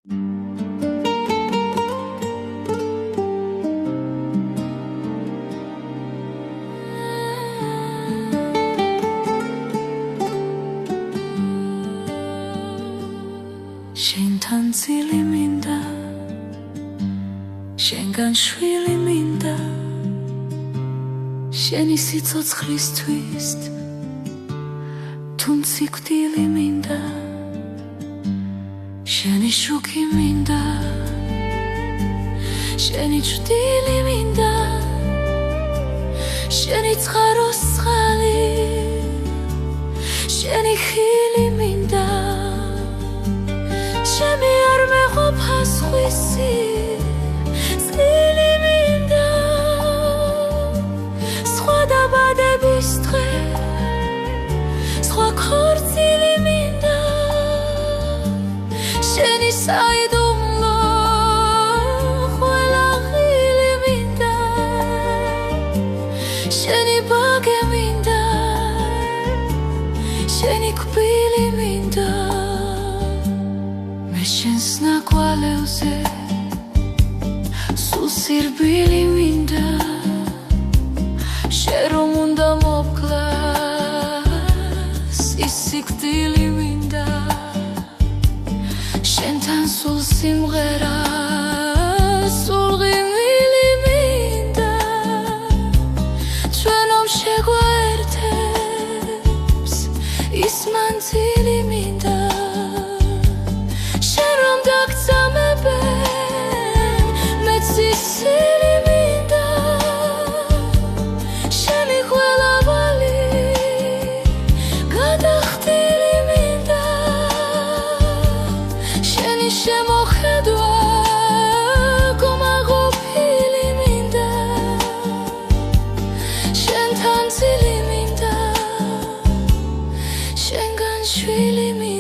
შენთან წილი მინდა, შენგან შვილი მინდა, შენი სიცოცხლისთვის თუნ სიკვდილი მინდა, შენი შუქი მინდა, შენი ჭრილი მინდა, შენი ცხაროს წყალი, შენი ხილი მინდა, ჩემი არ მეყოფა სხვისი წილი მინდა, სხვა დაბადების დღე, სხვა ქორწილი მინდა, შენი საიდუმლო ყველა ღილი მინდა, შენი ბაგე მინდა, შენი კბილი მინდა, შენს ნაკვალევზე სულ სირბილი მინდა, შენ რომ უნდა მოვკლას ის სიკვდილი მინდა, შენთან სულ სიმღერა სულ ღიმილი მინდა, ჩვენ რომ შეგვაერთებს ის მანძილი მინდა, შემოხედვა კომაღოფილი მინდა, შენთან წილი მინდა, შენგან შვილი მინდა.